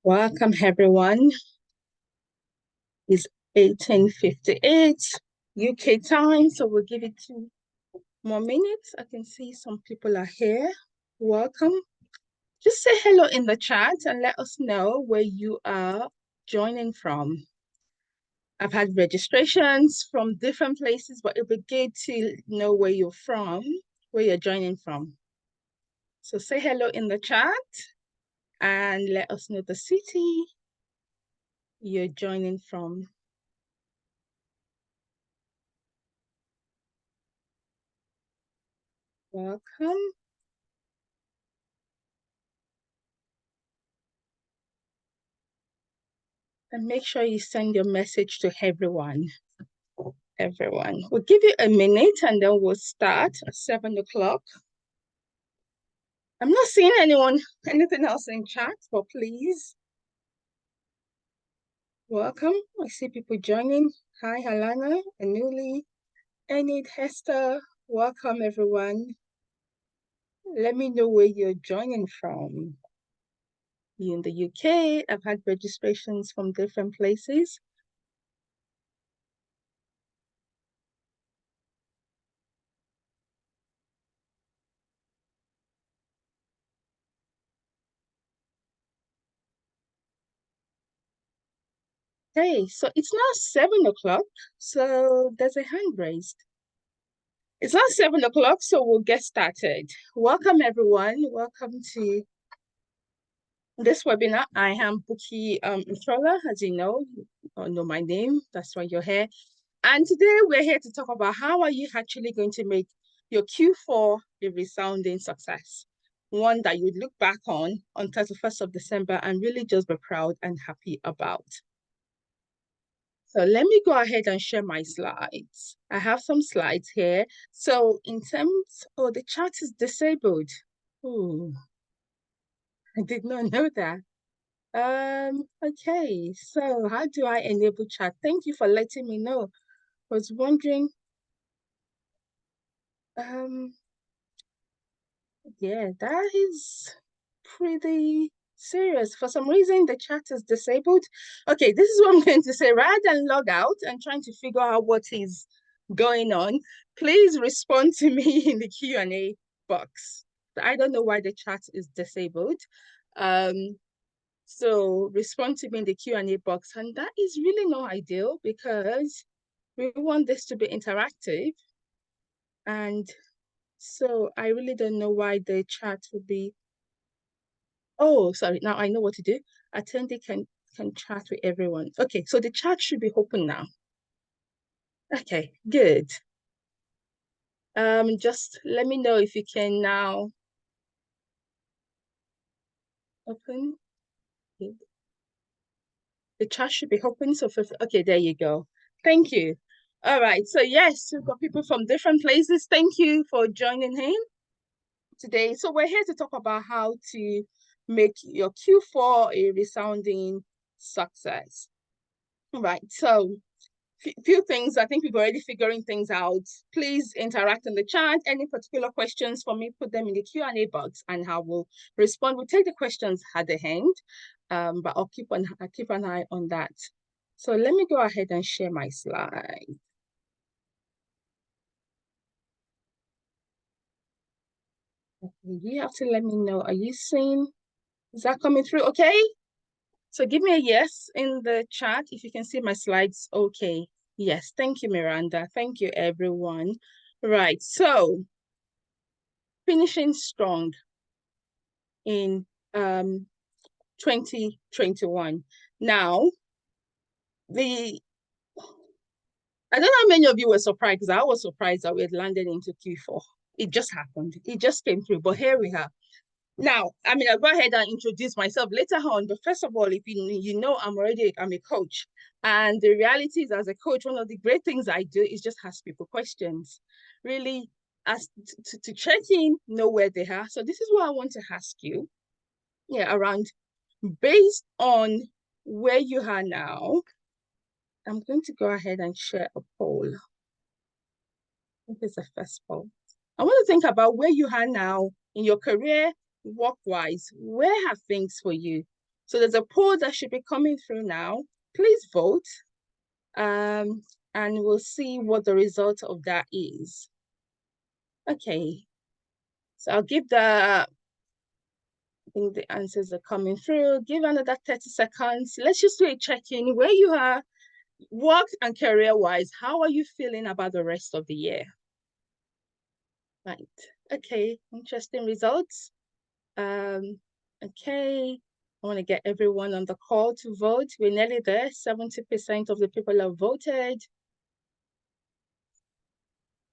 Welcome, everyone. It's 18:58 UK time, so we'll give it 2 more minutes. I can see some people are here. Welcome. Just say hello in the chat and let us know where you are joining from. I've had registrations from different places, but it'll be good to know where you're from, where you're joining from. So say hello in the chat and let us know the city you're joining from. Welcome. And make sure you send your message to everyone. We'll give you a minute and then we'll start at 7 o'clock. I'm not seeing anything else in chat, but please. Welcome. I see people joining. Hi, Halana, Anuli, Enid, Hester. Welcome, everyone. Let me know where you're joining from. You in the UK? I've had registrations from different places. Hey, so it's now 7 o'clock, so there's a hand raised. It's not 7 o'clock, so we'll get started. Welcome, everyone. Welcome to this webinar. I am Buki Utrola, as you know my name. That's why you're here. And today we're here to talk about how are you actually going to make your Q4 a resounding success. One that you'd look back on 31st of December and really just be proud and happy about. So let me go ahead and share my slides. I have some slides here. So in terms, the chat is disabled. Oh, I did not know that. Okay, so how do I enable chat? Thank you for letting me know. I was wondering, yeah, that is pretty serious. For some reason, the chat is disabled. Okay, this is what I'm going to say. Rather than log out and trying to figure out what is going on, please respond to me in the Q&A box. I don't know why the chat is disabled. So respond to me in the Q&A box. And that is really not ideal because we want this to be interactive. And so I really don't know why the chat would be. Oh, sorry. Now I know what to do. Attendee can chat with everyone. Okay, so the chat should be open now. Okay, good. Just let me know if you can now open. The chat should be open. So okay, there you go. Thank you. All right. So yes, we've got people from different places. Thank you for joining in today. So we're here to talk about how to make your Q4 a resounding success. Right. So few things, I think we've already figuring things out. Please interact in the chat. Any particular questions for me, put them in the Q&A box and I will respond. We'll take the questions at the end, but I'll keep an eye on that. So let me go ahead and share my slide. Okay, you have to let me know. Are you seeing? Is that coming through okay? So give me a yes in the chat if you can see my slides okay. Yes, thank you, Miranda. Thank you, everyone. Right, so finishing strong in 2021. Now, I don't know how many of you were surprised, because I was surprised that we had landed into Q4. It just happened. It just came through, but here we are. Now, I'll go ahead and introduce myself later on, but first of all, if you know, I'm a coach. And the reality is, as a coach, one of the great things I do is just ask people questions. Really ask to check in, know where they are. So this is what I want to ask you. Yeah, around based on where you are now, I'm going to go ahead and share a poll. I think it's the first poll. I want to think about where you are now in your career, work-wise. Where are things for you? So there's a poll that should be coming through now. Please vote. And we'll see what the result of that is. Okay. So I'll give I think the answers are coming through. Give another 30 seconds. Let's just do a check-in where you are, work and career-wise. How are you feeling about the rest of the year? Right. Okay. Interesting results. Okay. I want to get everyone on the call to vote. We're nearly there. 70% of the people have voted.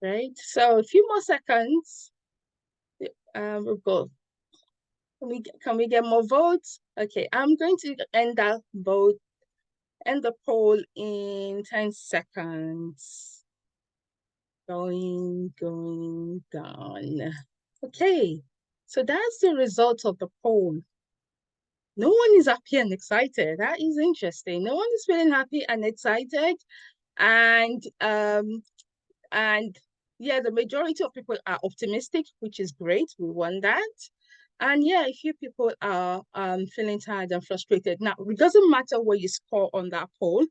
Right. So a few more seconds. We'll go. Can we get more votes? Okay, I'm going to end the poll in 10 seconds. Going down. Okay, so that's the result of the poll. No one is happy and excited. That is interesting. No one is feeling happy and excited. And yeah, the majority of people are optimistic, which is great. We want that. And yeah, a few people are feeling tired and frustrated. Now, it doesn't matter what you score on that poll.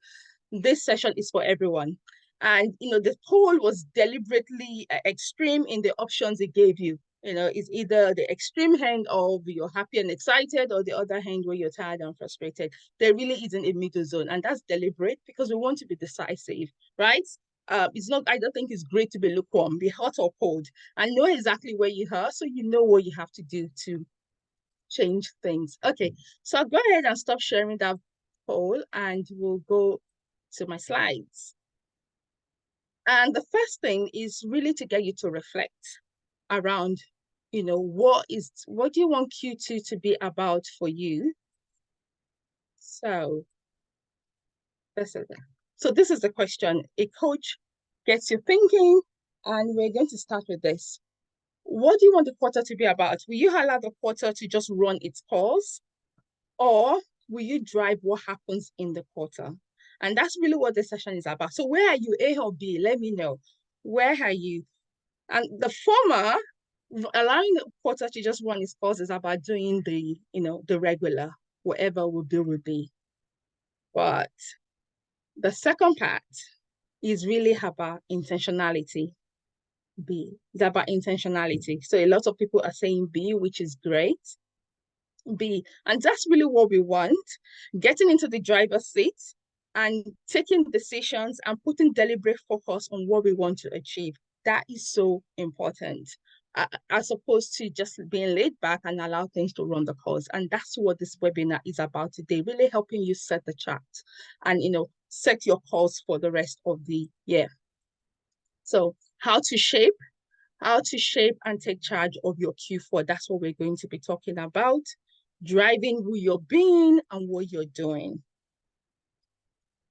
This session is for everyone. And, the poll was deliberately extreme in the options it gave you. It's either the extreme hand of you're happy and excited or the other hand where you're tired and frustrated. There really isn't a middle zone. And that's deliberate because we want to be decisive, right? It's not, I don't think it's great to be lukewarm, be hot or cold, and know exactly where you are so you know what you have to do to change things. Okay, so I'll go ahead and stop sharing that poll and we'll go to my slides. And the first thing is really to get you to reflect around, what do you want Q2 to be about for you? So this is the question a coach gets you thinking, and we're going to start with this. What do you want the quarter to be about? Will you allow the quarter to just run its course, or will you drive what happens in the quarter? And that's really what this session is about. So where are you, A or B? Let me know. Where are you? And the former, allowing the quarter to just run its course, is about doing the regular, whatever will be. But the second part is really about intentionality. B. It's about intentionality. So a lot of people are saying B, which is great. B. And that's really what we want. Getting into the driver's seat and taking decisions and putting deliberate focus on what we want to achieve. That is so important. As opposed to just being laid back and allow things to run the course. And that's what this webinar is about today, really helping you set the chart and, set your course for the rest of the year. So how to shape and take charge of your Q4. That's what we're going to be talking about. Driving who you're being and what you're doing.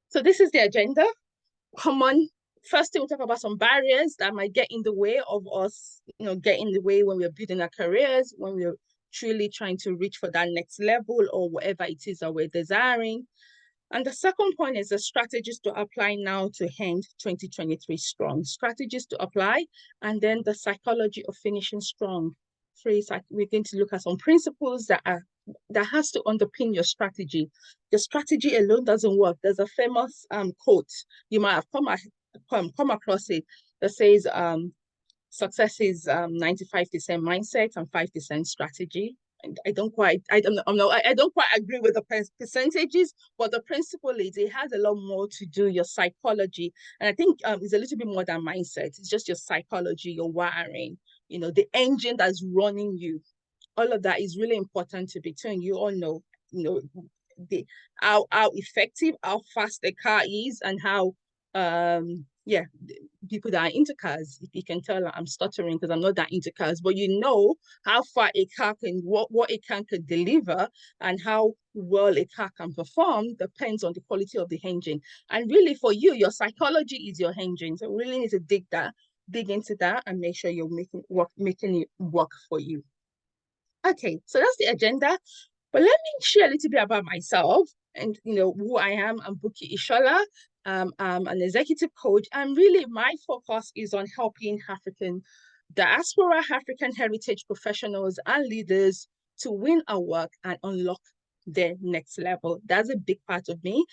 So this is the agenda. First thing, we'll talk about some barriers that might get in the way of us, get in the way when we're building our careers, when we're truly trying to reach for that next level or whatever it is that we're desiring. And the second point is the strategies to apply now to end 2023 strong. Strategies to apply, and then the psychology of finishing strong. We're going to look at some principles that has to underpin your strategy. The strategy alone doesn't work. There's a famous quote, you might have come across it, that says success is 95% mindset and 5% strategy. I don't quite agree with the percentages, but the principle is it has a lot more to do your psychology. And I think it's a little bit more than mindset. It's just your psychology, your wiring, the engine that's running you. All of that is really important to be doing. You all know, how effective, how fast the car is, and how people that are into cars, if you can tell I'm stuttering because I'm not that into cars, but how far a car can, what a car can deliver, and how well a car can perform depends on the quality of the engine. And really for you, your psychology is your engine. So we really need to dig into that and make sure you're making it work for you. Okay, so that's the agenda. But let me share a little bit about myself and who I am. I'm Buki Ishola. I'm an executive coach, and really my focus is on helping African diaspora, African heritage professionals and leaders to win our work and unlock their next level. That's a big part of me.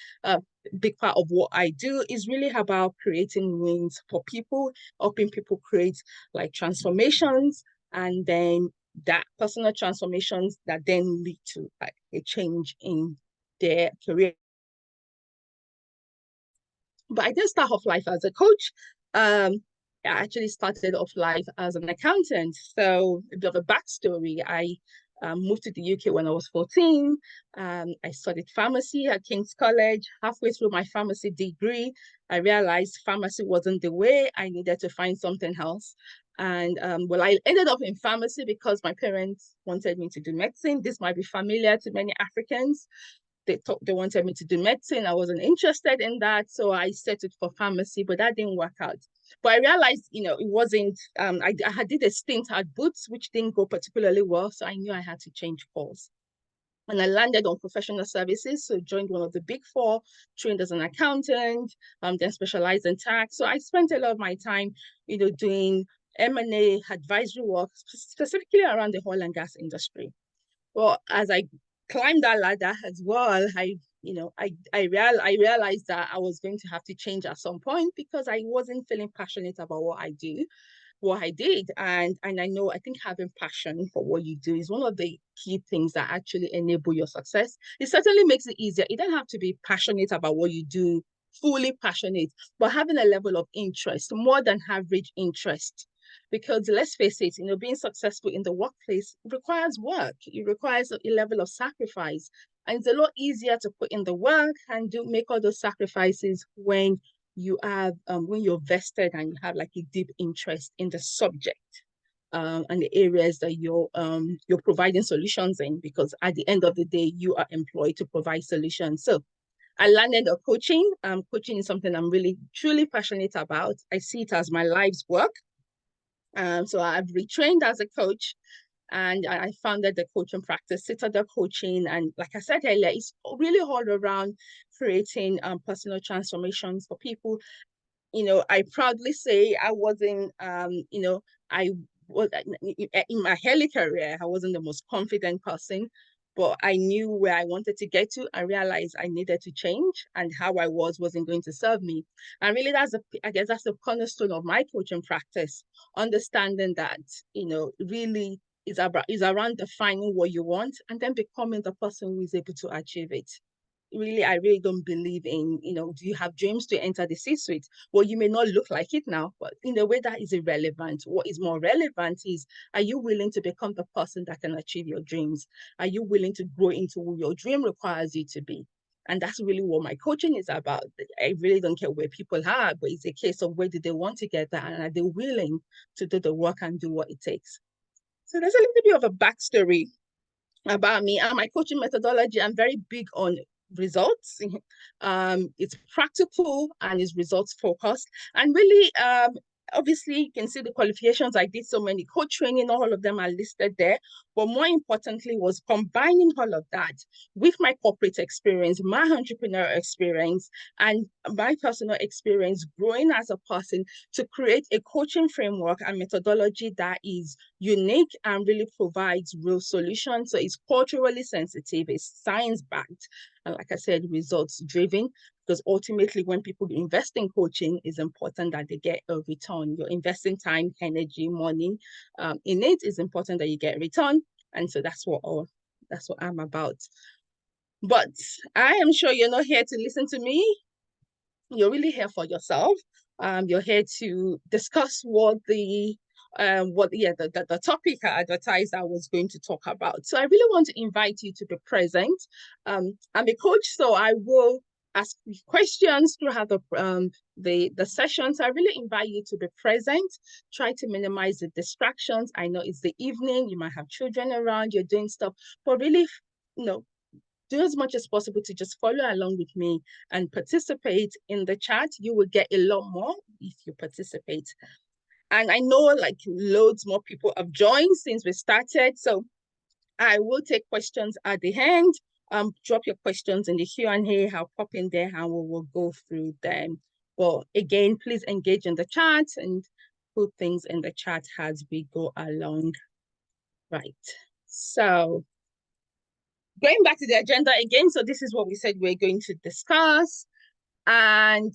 Big part of what I do is really about creating wins for people, helping people create like transformations, and then that personal transformations that then lead to like a change in their career. But I didn't start off life as a coach. I actually started off life as an accountant. So a bit of a backstory. I moved to the UK when I was 14. I studied pharmacy at King's College. Halfway through my pharmacy degree, I realized pharmacy wasn't the way. I needed to find something else. And well, I ended up in pharmacy because my parents wanted me to do medicine. This might be familiar to many Africans. They wanted me to do medicine. I wasn't interested in that, so I settled for pharmacy, but that didn't work out. But I realized, it wasn't. I did a stint at Boots, which didn't go particularly well, so I knew I had to change course. And I landed on professional services, so joined one of the big four, trained as an accountant, then specialized in tax. So I spent a lot of my time, doing M&A advisory work, specifically around the oil and gas industry. Well, as I climbed that ladder as well, I realized that I was going to have to change at some point because I wasn't feeling passionate about what I did. And I think having passion for what you do is one of the key things that actually enable your success. It certainly makes it easier. You don't have to be passionate about what you do, fully passionate, but having a level of interest, more than average interest. Because let's face it, being successful in the workplace requires work. It requires a level of sacrifice. And it's a lot easier to put in the work and make all those sacrifices when when you're vested and you have like a deep interest in the subject and the areas that you're providing solutions in, because at the end of the day, you are employed to provide solutions. So I landed on coaching. Coaching is something I'm really, truly passionate about. I see it as my life's work. So I've retrained as a coach, and I founded the coaching practice, Citadel Coaching. And like I said earlier, it's really all around creating personal transformations for people. I proudly say I wasn't, I was in my early career, I wasn't the most confident person, but I knew where I wanted to get to. I realized I needed to change, and how I wasn't going to serve me. And really, I guess that's the cornerstone of my coaching practice, understanding that, really is around defining what you want and then becoming the person who is able to achieve it. Really, I really don't believe in, do you have dreams to enter the C-suite? Well, you may not look like it now, but in a way that is irrelevant. What is more relevant is, are you willing to become the person that can achieve your dreams? Are you willing to grow into who your dream requires you to be? And that's really what my coaching is about. I really don't care where people are, but it's a case of where do they want to get there, and are they willing to do the work and do what it takes? So there's a little bit of a backstory about me and my coaching methodology. I'm very big on results. It's practical and it's results focused. And really, obviously, you can see the qualifications. I did so many coach training, all of them are listed there. But more importantly, was combining all of that with my corporate experience, my entrepreneurial experience, and my personal experience growing as a person to create a coaching framework and methodology that is unique and really provides real solutions. So it's culturally sensitive, it's science-backed, and like I said, results driven, because ultimately when people invest in coaching, it's important that they get a return. You're investing time, energy, money in it. It's important that you get a return. And so that's what I'm about. But I am sure you're not here to listen to me. You're really here for yourself. You're here to discuss the topic I advertised I was going to talk about. So I really want to invite you to be present. I'm a coach, so I will ask you questions throughout the sessions. I really invite you to be present. Try to minimize the distractions. I know it's the evening, you might have children around, you're doing stuff, but really, do as much as possible to just follow along with me and participate in the chat. You will get a lot more if you participate. And I know like loads more people have joined since we started. So I will take questions at the end. Drop your questions in the Q&A. I'll pop in there and we will go through them. Well, again, please engage in the chat and put things in the chat as we go along. Right. So going back to the agenda again. So this is what we said we're going to discuss. And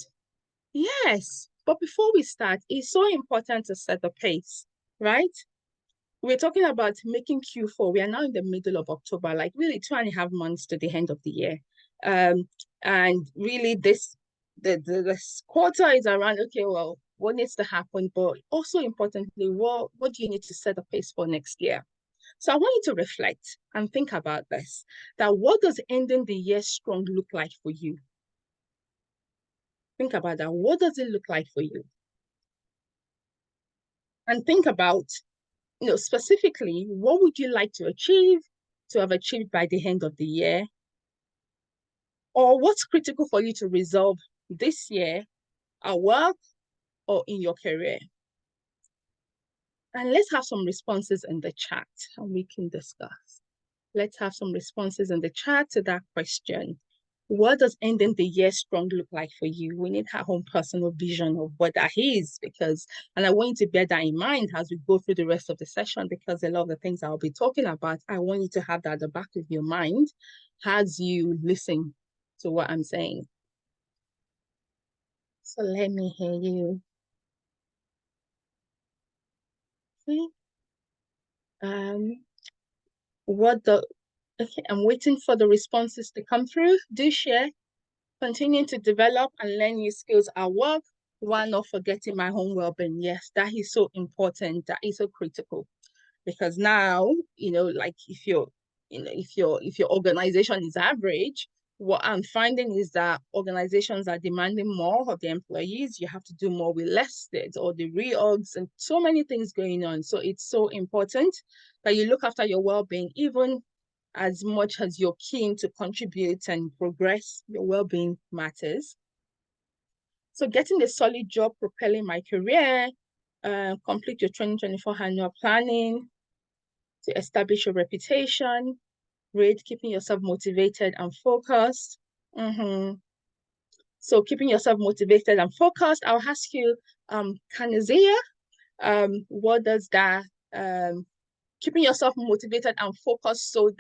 yes, but before we start, it's so important to set the pace, right? We're talking about making Q4. We are now in the middle of October, like really 2.5 months to the end of the year. And really this quarter is around, okay, well, what needs to happen? But also importantly, what do you need to set a pace for next year? So I want you to reflect and think about this, that what does ending the year strong look like for you? Think about that. What does it look like for you? And think about, specifically, what would you like to have achieved by the end of the year? Or what's critical for you to resolve this year at work or in your career? And let's have some responses in the chat and we can discuss. Let's have some responses in the chat to that question. What does ending the year strong look like for you? We need our own personal vision of what that is, and I want you to bear that in mind as we go through the rest of the session, because a lot of the things I'll be talking about, I want you to have that at the back of your mind as you listen to what I'm saying. So let me hear you. Okay. Okay, I'm waiting for the responses to come through. Do share. Continue to develop and learn new skills at work while not forgetting my own well-being. Yes, that is so important. That is so critical, because now, like if your organization is average, what I'm finding is that organizations are demanding more of the employees. You have to do more with less, or the reorgs and so many things going on. So it's so important that you look after your well-being, even as much as you're keen to contribute and progress. Your well-being matters. So getting a solid job, propelling my career, complete your 2024 annual planning to establish your reputation, great, keeping yourself motivated and focused. So keeping yourself motivated and focused. I'll ask you, Kanazia, what does that, keeping yourself motivated and focused so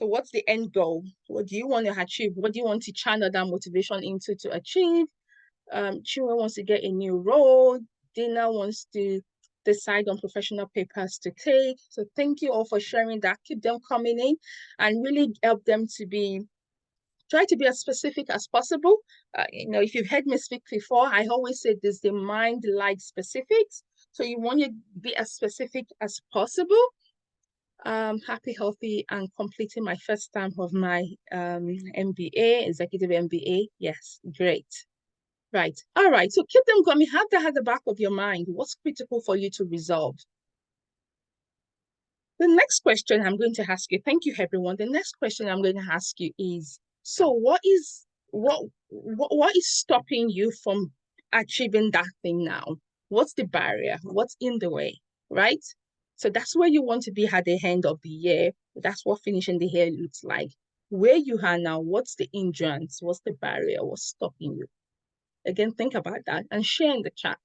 what's the end goal? What do you want to achieve? What do you want to channel that motivation into to achieve? Chinwe wants to get a new role. Dina wants to decide on professional papers to take. So thank you all for sharing that. Keep them coming in and really help them to try to be as specific as possible. If you've heard me speak before, I always say this, the mind likes specifics. So you want to be as specific as possible. Happy, healthy, and completing my first term of my MBA, executive MBA. Yes, great. Right. All right. So keep them coming. Have that at the back of your mind. What's critical for you to resolve? The next question I'm going to ask you, thank you, everyone. The next question I'm going to ask you is, so what is stopping you from achieving that thing now? What's the barrier? What's in the way? Right? So that's where you want to be at the end of the year. That's what finishing the year looks like. Where you are now, what's the hindrance? What's the barrier? What's stopping you? Again, think about that and share in the chat.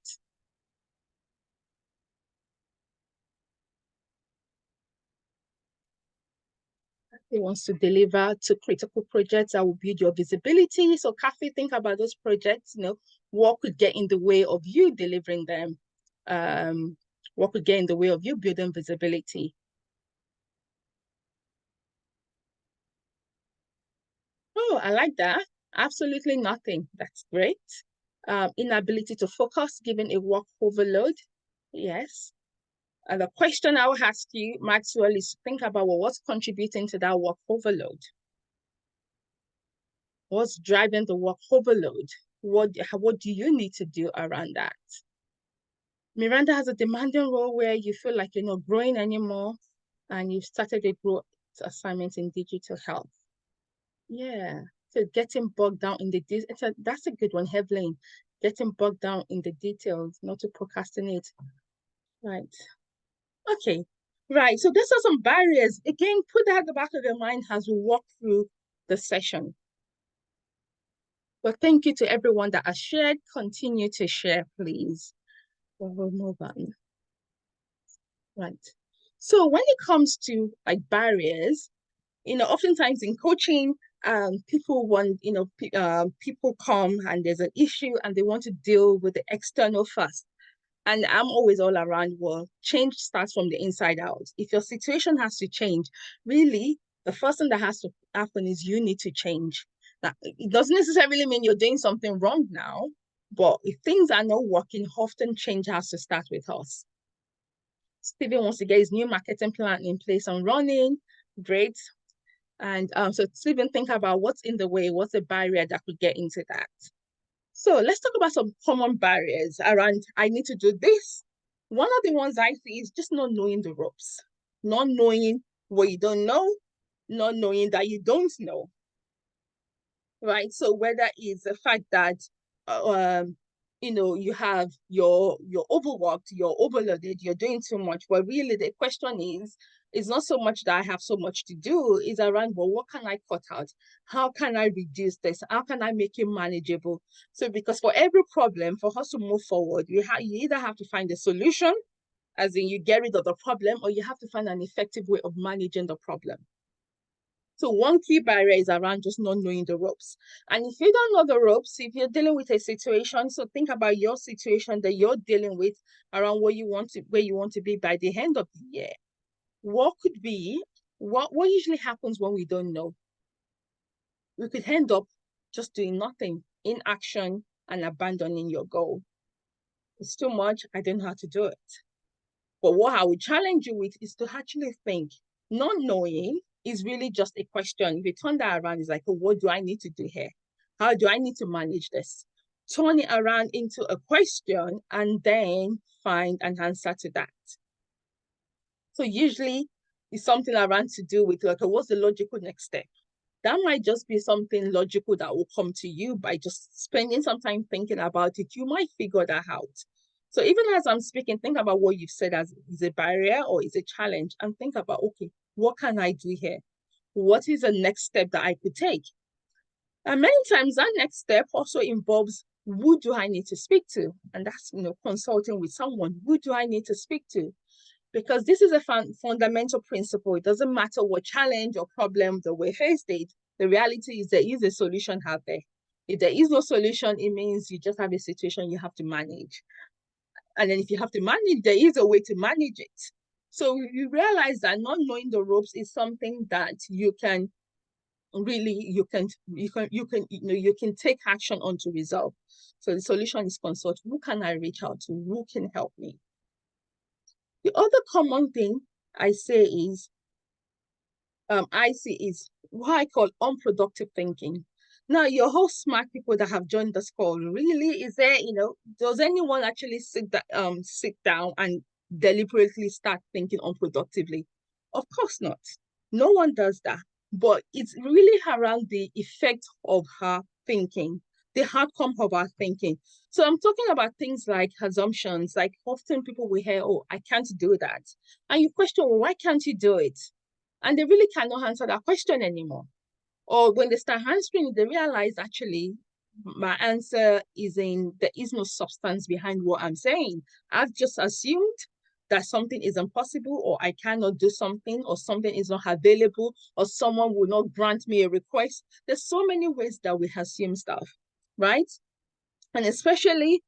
He wants to deliver to critical projects that will build your visibility. So, Kathy, think about those projects, what could get in the way of you delivering them? What could get in the way of you building visibility? Oh, I like that. Absolutely nothing. That's great. Inability to focus, given a work overload. Yes. And the question I will ask you, Maxwell, is to think about what's contributing to that work overload. What's driving the work overload? What do you need to do around that? Miranda has a demanding role where you feel like you're not growing anymore and you've started a growth assignment in digital health. Yeah. So getting bogged down in the details. That's a good one, Evelyn. Getting bogged down in the details, not to procrastinate. Right. Okay. Right. So these are some barriers. Again, put that at the back of your mind as we walk through the session. But thank you to everyone that has shared. Continue to share, please. We'll move on. Right. So when it comes to like barriers, Oftentimes in coaching, people want, people come and there's an issue and they want to deal with the external first. And I'm always all around, well, change starts from the inside out. If your situation has to change, really, the first thing that has to happen is you need to change. Now, it doesn't necessarily mean you're doing something wrong now, but if things are not working, often change has to start with us. Steven wants to get his new marketing plan in place and running. Great. And so Steven, think about what's in the way, what's the barrier that could get into that. So let's talk about some common barriers around, I need to do this. One of the ones I see is just not knowing the ropes, not knowing what you don't know, not knowing that you don't know, right? So whether it's the fact that, you have you're overworked, you're overloaded, you're doing too much, but really the question is, it's not so much that I have so much to do, is around, well, what can I cut out? How can I reduce this? How can I make it manageable? So because for every problem, for us to move forward, you either have to find a solution, as in you get rid of the problem, or you have to find an effective way of managing the problem. So one key barrier is around just not knowing the ropes. And if you don't know the ropes, if you're dealing with a situation, so think about your situation that you're dealing with around where you want to be by the end of the year. What could be, what usually happens when we don't know? We could end up just doing nothing, inaction, and abandoning your goal. It's too much, I don't know how to do it. But what I would challenge you with is to actually think. Not knowing is really just a question. If you turn that around, it's like, oh, what do I need to do here? How do I need to manage this? Turn it around into a question and then find an answer to that. So usually it's something around to do with, like, what's the logical next step? That might just be something logical that will come to you by just spending some time thinking about it. You might figure that out. So even as I'm speaking, think about what you've said as is a barrier or is a challenge, and think about, okay, what can I do here? What is the next step that I could take? And many times that next step also involves, who do I need to speak to? And that's, consulting with someone. Who do I need to speak to? Because this is a fundamental principle. It doesn't matter what challenge or problem that we face it. The reality is there is a solution out there. If there is no solution, it means you just have a situation you have to manage. And then if you have to manage, there is a way to manage it. So you realize that not knowing the ropes is something that you can take action on to resolve. So the solution is consult. Who can I reach out to? Who can help me? The other common thing I see is what I call unproductive thinking. Now, you're all smart people that have joined this call. Really, is there, does anyone actually sit down and deliberately start thinking unproductively? Of course not. No one does that. But it's really around the effect of her thinking, the outcome of our thinking. So I'm talking about things like assumptions, like often people will hear, oh, I can't do that. And you question, well, why can't you do it? And they really cannot answer that question anymore. Or when they start answering, they realize actually my answer there is no substance behind what I'm saying. I've just assumed that something is impossible, or I cannot do something, or something is not available, or someone will not grant me a request. There's so many ways that we assume stuff, right? And especially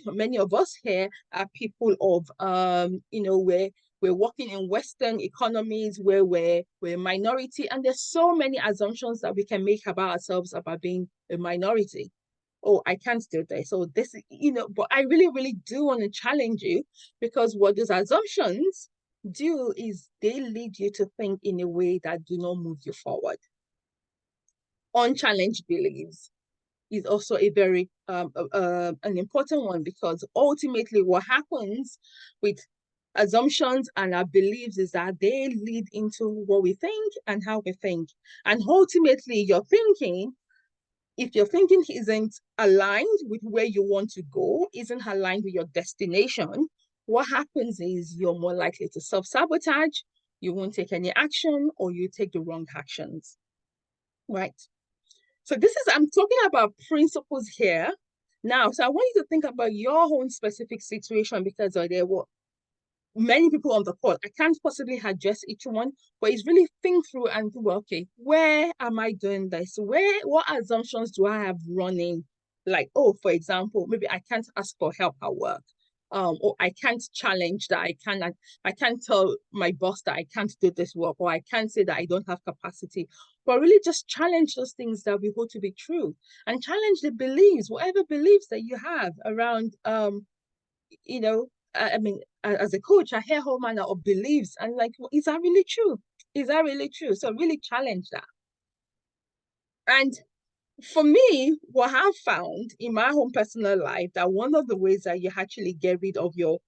many of us here are people of we're working in Western economies where we're a minority, and there's so many assumptions that we can make about ourselves about being a minority. Oh, I can't do this. So this, but I really, really do want to challenge you, because what those assumptions do is they lead you to think in a way that do not move you forward. Unchallenged beliefs is also a very an important one, because ultimately what happens with assumptions and our beliefs is that they lead into what we think and how we think. And ultimately if your thinking isn't aligned with where you want to go, isn't aligned with your destination, what happens is you're more likely to self-sabotage, you won't take any action, or you take the wrong actions, right? So I'm talking about principles here. Now, so I want you to think about your own specific situation, because many people on the call. I can't possibly address each one, but it's really think through and do, okay, where am I doing this? What assumptions do I have running? Like, oh, for example, maybe I can't ask for help at work. Or I can't challenge that I can't tell my boss that I can't do this work, or I can't say that I don't have capacity. But really just challenge those things that we hold to be true, and challenge the beliefs, whatever beliefs that you have around you know, I mean, as a coach, I hear whole manner of beliefs, and like, well, is that really true? Is that really true? So really challenge that. And for me, what I've found in my own personal life, that one of the ways that you actually get rid of your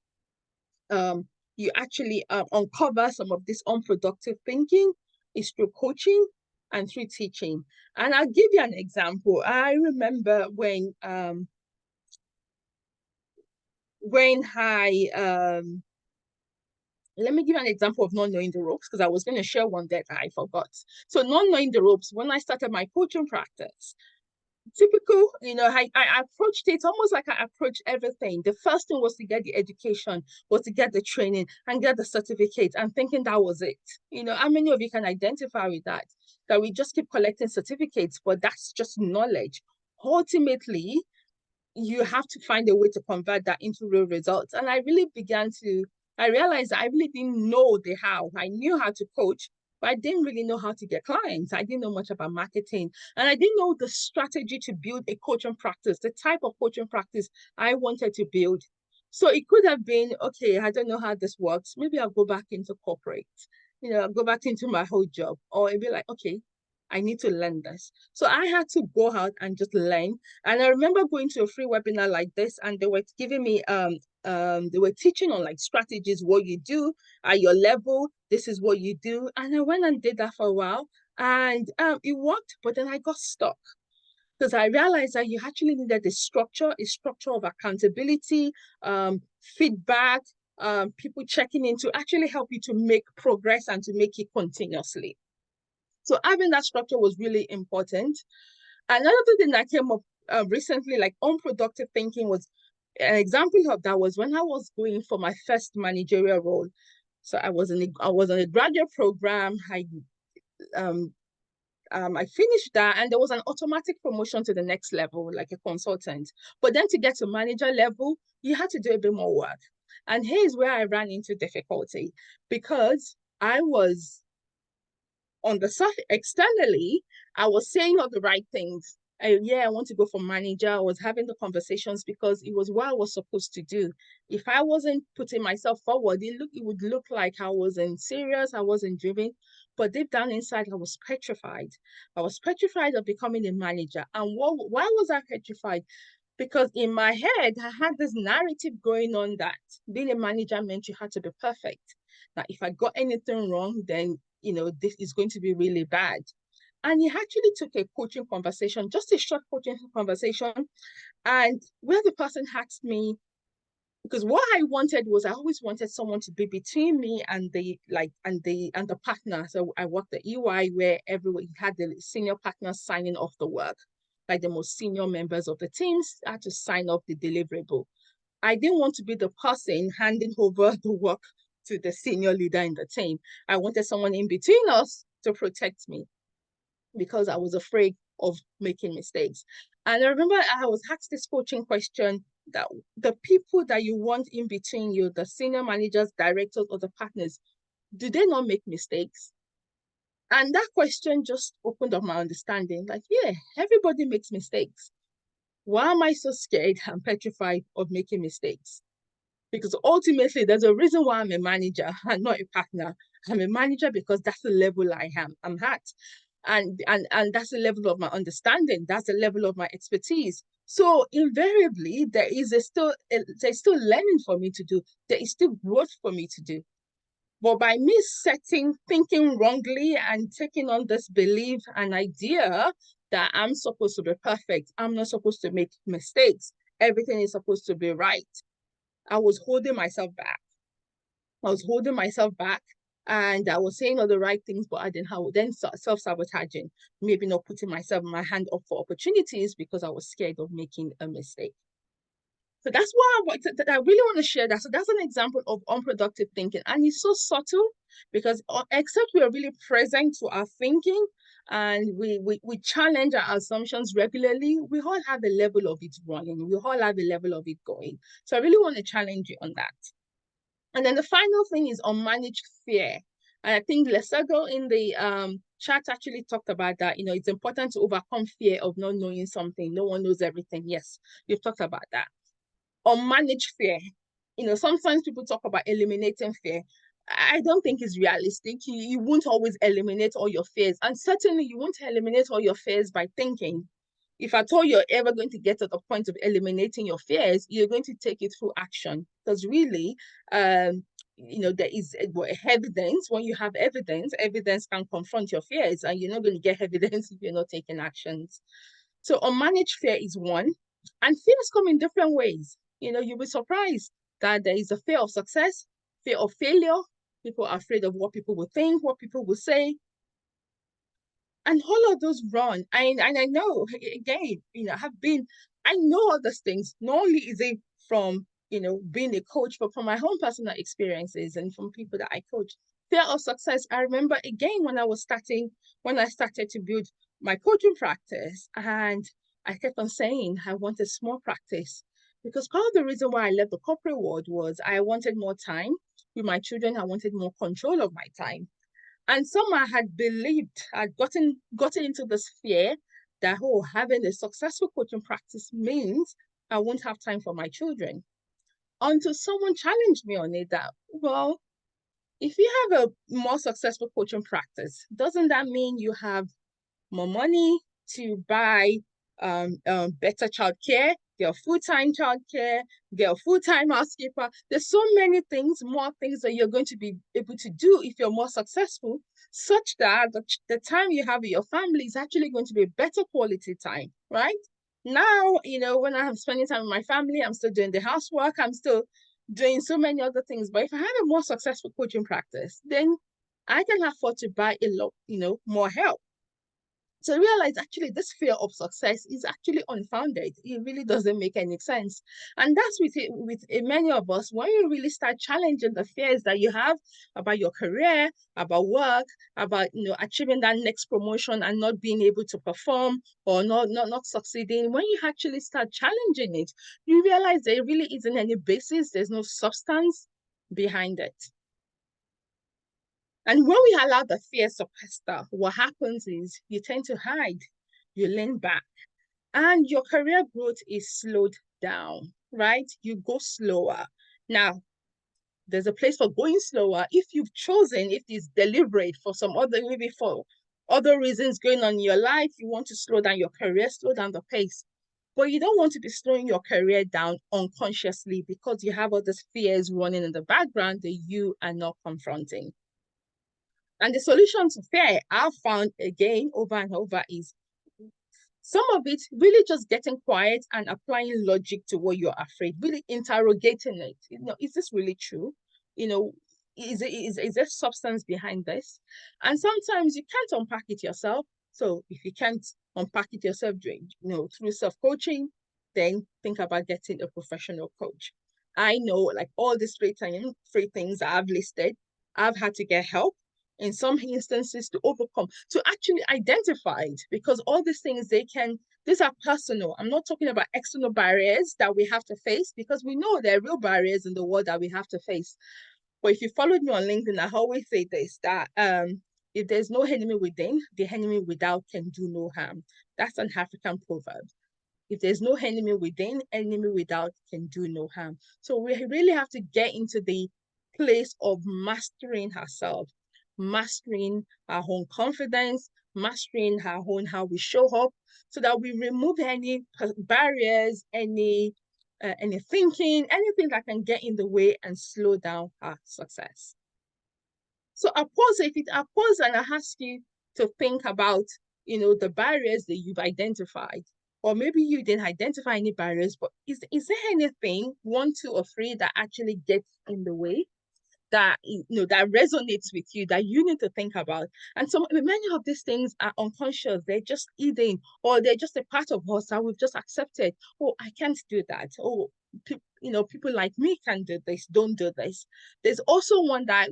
you actually uncover some of this unproductive thinking is through coaching and through teaching. And I'll give you an example. I remember when I let me give you an example of not knowing the ropes, because I was going to share one that I forgot. So not knowing the ropes, when I started my coaching practice, typical, I approached it almost like I approached everything. The first thing was to get the education, was to get the training and get the certificate, and thinking that was it. How many of you can identify with that? That we just keep collecting certificates, but that's just knowledge. Ultimately, you have to find a way to convert that into real results. And I realized that I really didn't know the how. I knew how to coach, but I didn't really know how to get clients. I didn't know much about marketing. And I didn't know the strategy to build a coaching practice, the type of coaching practice I wanted to build. So it could have been, okay, I don't know how this works. Maybe I'll go back into corporate, I'll go back into my whole job. Or it'd be like, okay, I need to learn this. So I had to go out and just learn. And I remember going to a free webinar like this, and they were giving me they were teaching on like strategies, what you do at your level, this is what you do. And I went and did that for a while, and it worked, but then I got stuck because I realized that you actually needed a structure of accountability, feedback, people checking in to actually help you to make progress and to make it continuously. So having that structure was really important. Another thing that came up recently, like unproductive thinking, was an example of that was when I was going for my first managerial role. So I was on a graduate program. I finished that, and there was an automatic promotion to the next level, like a consultant. But then to get to manager level, you had to do a bit more work. And here's where I ran into difficulty, because I was on the surface, externally, I was saying all the right things. I want to go for manager. I was having the conversations because it was what I was supposed to do. If I wasn't putting myself forward, it would look like I wasn't serious, I wasn't driven. But deep down inside, I was petrified. I was petrified of becoming a manager. And why was I petrified? Because in my head, I had this narrative going on that being a manager meant you had to be perfect. Now, if I got anything wrong, then this is going to be really bad. And he actually took a coaching conversation, just a short coaching conversation, and where the person asked me, because what I wanted was I always wanted someone to be between me and the partner. So I worked at EY, where everyone had the senior partners signing off the work, like the most senior members of the teams had to sign off the deliverable. I didn't want to be the person handing over the work to the senior leader in the team. I wanted someone in between us to protect me, because I was afraid of making mistakes. And I remember I was asked this coaching question, that the people that you want in between you, the senior managers, directors, or the partners, do they not make mistakes? And that question just opened up my understanding. Like, yeah, everybody makes mistakes. Why am I so scared and petrified of making mistakes? Because ultimately, there's a reason why I'm a manager and not a partner. I'm a manager because that's the level I'm at. And that's the level of my understanding. That's the level of my expertise. So invariably, there's still learning for me to do. There is still growth for me to do. But by me thinking wrongly and taking on this belief and idea that I'm supposed to be perfect, I'm not supposed to make mistakes, everything is supposed to be right, I was holding myself back. And I was saying all the right things, but I didn't have then self-sabotaging, maybe not putting my hand up for opportunities because I was scared of making a mistake. So that's why I really want to share that. So that's an example of unproductive thinking. And it's so subtle because except we are really present to our thinking and we challenge our assumptions regularly, we all have a level of it running. We all have a level of it going. So I really want to challenge you on that. And then the final thing is unmanaged fear. And I think Lesego in the chat actually talked about that. It's important to overcome fear of not knowing something. No one knows everything. Yes, you've talked about that. Unmanaged fear. Sometimes people talk about eliminating fear. I don't think it's realistic. You won't always eliminate all your fears. And certainly you won't eliminate all your fears by thinking. If at all you're ever going to get to the point of eliminating your fears, you're going to take it through action. Because really, there is evidence. When you have evidence, evidence can confront your fears, and you're not going to get evidence if you're not taking actions. So unmanaged fear is one. And fears come in different ways. You'll be surprised that there is a fear of success, fear of failure. People are afraid of what people will think, what people will say. And all of those run. And I know, again, I know all these things. Not only is it from, being a coach, but from my own personal experiences and from people that I coach. Fear of success. I remember, again, when I started to build my coaching practice, and I kept on saying I want a small practice. Because part of the reason why I left the corporate world was I wanted more time with my children. I wanted more control of my time. And some I had believed, I'd gotten into this fear that, having a successful coaching practice means I won't have time for my children. Until someone challenged me on it that, well, if you have a more successful coaching practice, doesn't that mean you have more money to buy better childcare, get a full-time childcare, get a full-time housekeeper? There's so many things, more things that you're going to be able to do if you're more successful, such that the time you have with your family is actually going to be better quality time, right? Now, when I'm spending time with my family, I'm still doing the housework, I'm still doing so many other things. But if I have a more successful coaching practice, then I can afford to buy a lot, more help. So I realized actually this fear of success is actually unfounded. It really doesn't make any sense. And that's with many of us, when you really start challenging the fears that you have about your career, about work, about achieving that next promotion and not being able to perform or not succeeding, when you actually start challenging it, you realize there really isn't any basis, there's no substance behind it. And when we allow the fear to fester, what happens is you tend to hide, you lean back, and your career growth is slowed down, right? You go slower. Now, there's a place for going slower if you've chosen, if it's deliberate for some other, maybe for other reasons going on in your life, you want to slow down your career, slow down the pace. But you don't want to be slowing your career down unconsciously because you have all these fears running in the background that you are not confronting. And the solution to fear I've found again over and over is some of it really just getting quiet and applying logic to what you're afraid, really interrogating it. Is this really true? Is there substance behind this? And sometimes you can't unpack it yourself. So if you can't unpack it yourself through self-coaching, then think about getting a professional coach. I know, like all these three things I've listed, I've had to get help in some instances to overcome, to actually identify it, because all these things, these are personal. I'm not talking about external barriers that we have to face, because we know there are real barriers in the world that we have to face. But if you followed me on LinkedIn, I always say this, that if there's no enemy within, the enemy without can do no harm. That's an African proverb. If there's no enemy within, enemy without can do no harm. So we really have to get into the place of mastering ourselves, mastering our own confidence, mastering our own how we show up, so that we remove any barriers, any thinking, anything that can get in the way and slow down our success. So I pause and I ask you to think about, the barriers that you've identified. Or maybe you didn't identify any barriers, but is there anything, 1, 2, or 3, that actually gets in the way, that that resonates with you, that you need to think about? And many of these things are unconscious. They're just eating, or they're just a part of us that we've just accepted. Oh, I can't do that. Oh, people like me can do this, don't do this. There's also one that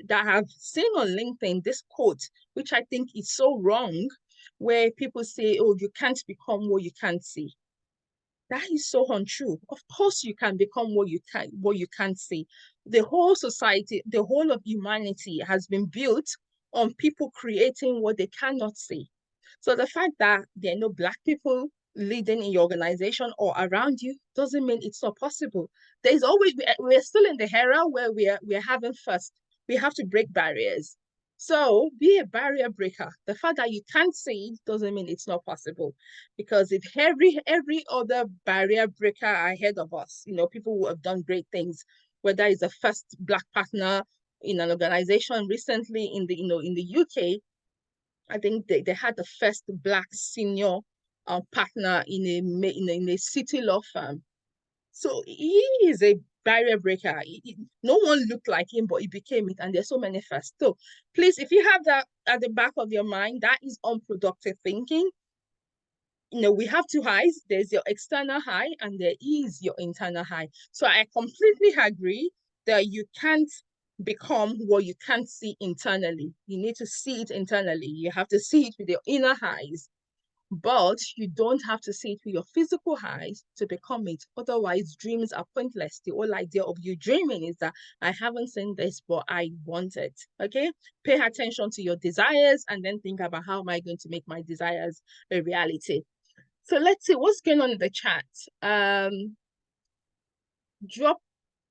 that I've seen on LinkedIn, this quote, which I think is so wrong, where people say, oh, you can't become what you can't see. That is so untrue. Of course, you can become what you can't see. The whole society, the whole of humanity has been built on people creating what they cannot see. So the fact that there are no Black people leading in your organization or around you doesn't mean it's not possible. There's always we're still in the era where we're having first. We have to break barriers. So be a barrier breaker. The fact that you can't see it doesn't mean it's not possible. Because if every other barrier breaker ahead of us, people who have done great things, whether it's a first Black partner in an organization recently in the UK, I think they had the first Black senior partner in a city law firm. So he is a barrier breaker. No one looked like him, but he became it. And there's so many first. So please, if you have that at the back of your mind, that is unproductive thinking. We have two highs. There's your external high and there is your internal high. So I completely agree that you can't become what you can't see internally. You need to see it internally. You have to see it with your inner highs, but you don't have to see it with your physical highs to become it. Otherwise, dreams are pointless. The whole idea of you dreaming is that I haven't seen this, but I want it. Okay? Pay attention to your desires and then think about how am I going to make my desires a reality. So let's see what's going on in the chat. Drop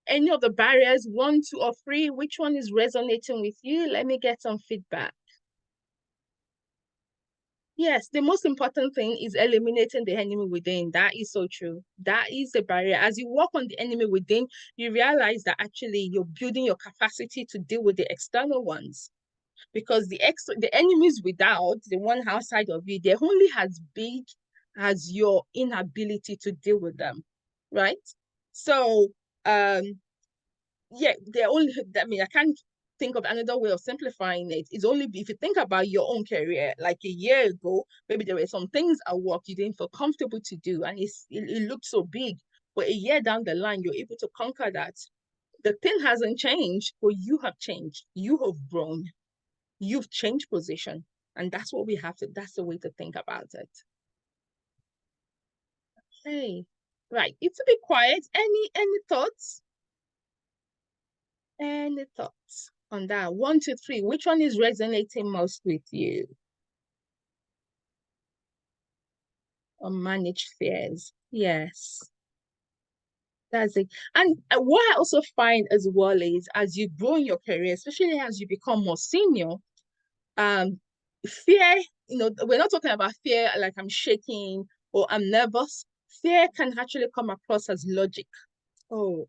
any of the barriers, 1, 2, or 3. Which one is resonating with you? Let me get some feedback. Yes, the most important thing is eliminating the enemy within. That is so true. That is the barrier. As you work on the enemy within, you realize that actually you're building your capacity to deal with the external ones. Because the enemies without, the one outside of you, they're only as big as your inability to deal with them, right? So, yeah, they're only, I mean, I can't think of another way of simplifying it. It's only if you think about your own career, like a year ago, maybe there were some things at work you didn't feel comfortable to do, and it looked so big. But a year down the line, you're able to conquer that. The thing hasn't changed, but you have changed. You have grown. You've changed position. And that's what we have to, that's the way to think about it. Hey, right. It's a bit quiet. Any thoughts? Any thoughts on that? 1, 2, 3. Which one is resonating most with you? Unmanaged fears. Yes, that's it. And what I also find as well is as you grow in your career, especially as you become more senior, fear, we're not talking about fear like I'm shaking or I'm nervous. Fear can actually come across as logic. Oh,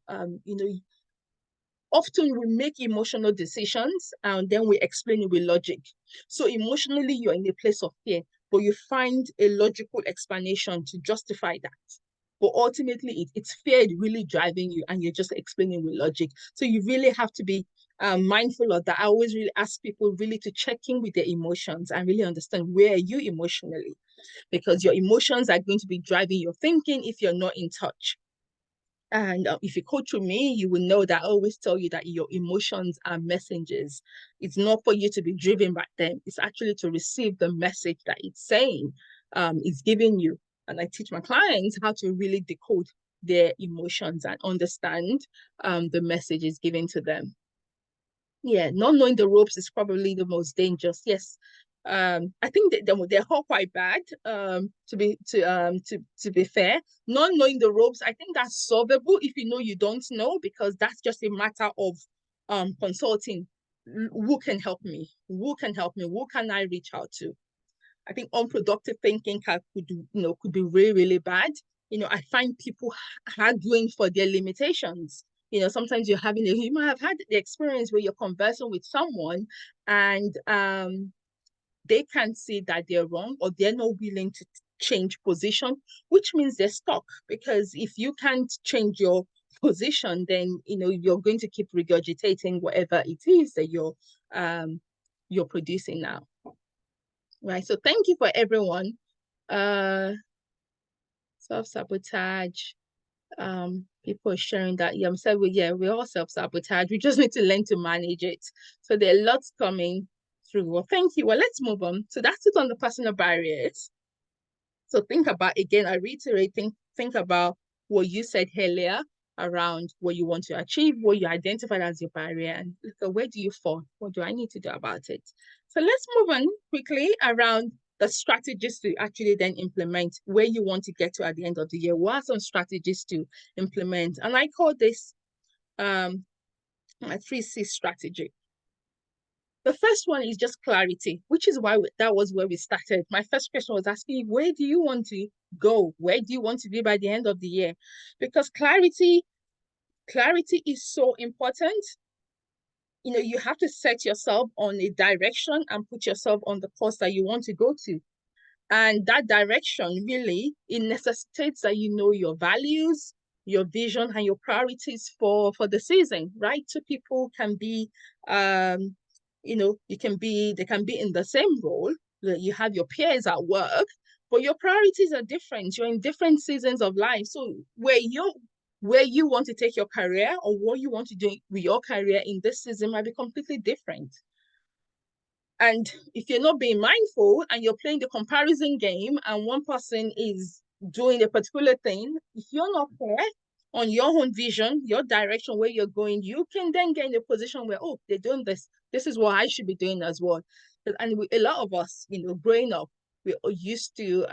often we make emotional decisions and then we explain it with logic. So emotionally, you're in a place of fear, but you find a logical explanation to justify that. But ultimately, it's fear really driving you and you're just explaining with logic. So you really have to be mindful of that. I always really ask people really to check in with their emotions and really understand where are you emotionally, because your emotions are going to be driving your thinking if you're not in touch. And if you coach with me, you will know that I always tell you that your emotions are messengers. It's not for you to be driven by them. It's actually to receive the message that it's saying, it's giving you. And I teach my clients how to really decode their emotions and understand the message is given to them. Yeah, not knowing the ropes is probably the most dangerous. Yes. I think they're all quite bad. To be fair, not knowing the ropes, I think that's solvable if you know you don't know, because that's just a matter of consulting. Who can help me? Who can help me? Who can I reach out to? I think unproductive thinking could be really, really bad. I find people arguing for their limitations. Sometimes you might have had the experience where you're conversing with someone and they can't see that they're wrong or they're not willing to change position, which means they're stuck. Because if you can't change your position, then you're going to keep regurgitating whatever it is that you're producing now. Right. So thank you for everyone. Self-sabotage. People are sharing that. Yeah, I'm saying we all self-sabotage. We just need to learn to manage it. So there are lots coming through. Well, thank you. Well, let's move on. So that's it on the personal barriers. So think about, again, I reiterate, think about what you said earlier around what you want to achieve, what you identified as your barrier, and look at where do you fall? What do I need to do about it? So let's move on quickly around the strategies to actually then implement where you want to get to at the end of the year. What are some strategies to implement? And I call this my 3C strategy. The first one is just clarity, which is why that was where we started. My first question was asking, where do you want to go? Where do you want to be by the end of the year? Because clarity is so important. You know, you have to set yourself on a direction and put yourself on the course that you want to go to. And that direction really, it necessitates that you know your values, your vision, and your priorities for the season, right? Two people can be they can be in the same role. You have your peers at work, but your priorities are different. You're in different seasons of life. So where you want to take your career or what you want to do with your career in this season might be completely different. And if you're not being mindful and you're playing the comparison game and one person is doing a particular thing, if you're not clear on your own vision, your direction, where you're going, you can then get in a position where, oh, they're doing this. This is what I should be doing as well. And a lot of us, growing up, we are used to,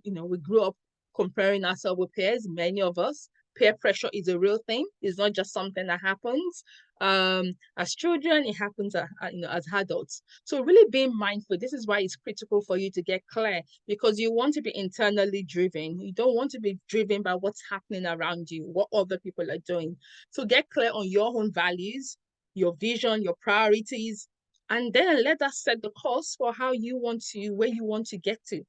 we grew up comparing ourselves with peers, many of us. Peer pressure is a real thing. It's not just something that happens as children, it happens as adults. So really being mindful, this is why it's critical for you to get clear, because you want to be internally driven. You don't want to be driven by what's happening around you, what other people are doing. So get clear on your own values, your vision, your priorities, and then let us set the course for where you want to get to.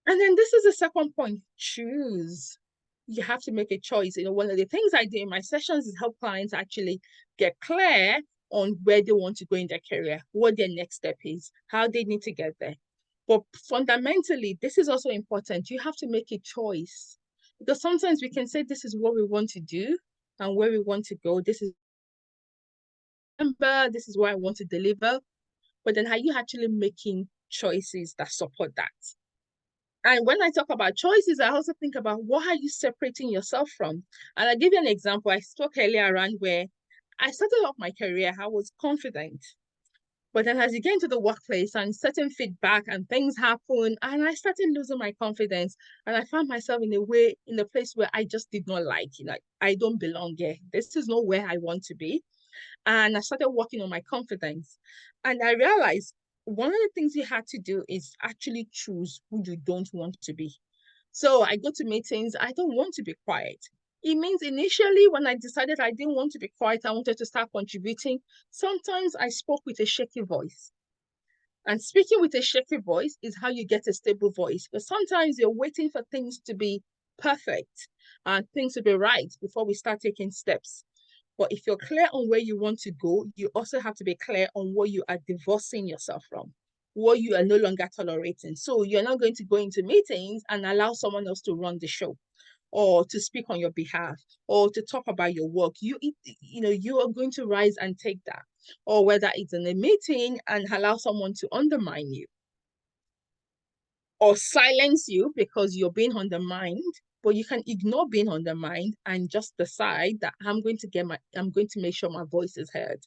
And then this is the second point, choose. You have to make a choice. One of the things I do in my sessions is help clients actually get clear on where they want to go in their career, what their next step is, how they need to get there. But fundamentally, this is also important. You have to make a choice, because sometimes we can say this is what we want to do and where we want to go. This is what I want to deliver. But then are you actually making choices that support that? And when I talk about choices, I also think about what are you separating yourself from? And I'll give you an example. I spoke earlier around where I started off my career, I was confident. But then as you get into the workplace and certain feedback and things happen, and I started losing my confidence. And I found myself in a place where I just did not like, I don't belong here. This is not where I want to be. And I started working on my confidence. And I realized one of the things you had to do is actually choose who you don't want to be. So I go to meetings, I don't want to be quiet. It means initially when I decided I didn't want to be quiet, I wanted to start contributing. Sometimes I spoke with a shaky voice. And speaking with a shaky voice is how you get a stable voice. But sometimes you're waiting for things to be perfect and things to be right before we start taking steps. But if you're clear on where you want to go, you also have to be clear on what you are divorcing yourself from, what you are no longer tolerating. So you're not going to go into meetings and allow someone else to run the show or to speak on your behalf or to talk about your work. You are going to rise and take that. Or whether it's in a meeting and allow someone to undermine you or silence you because you're being undermined, but you can ignore being undermined and just decide that I'm going to make sure my voice is heard.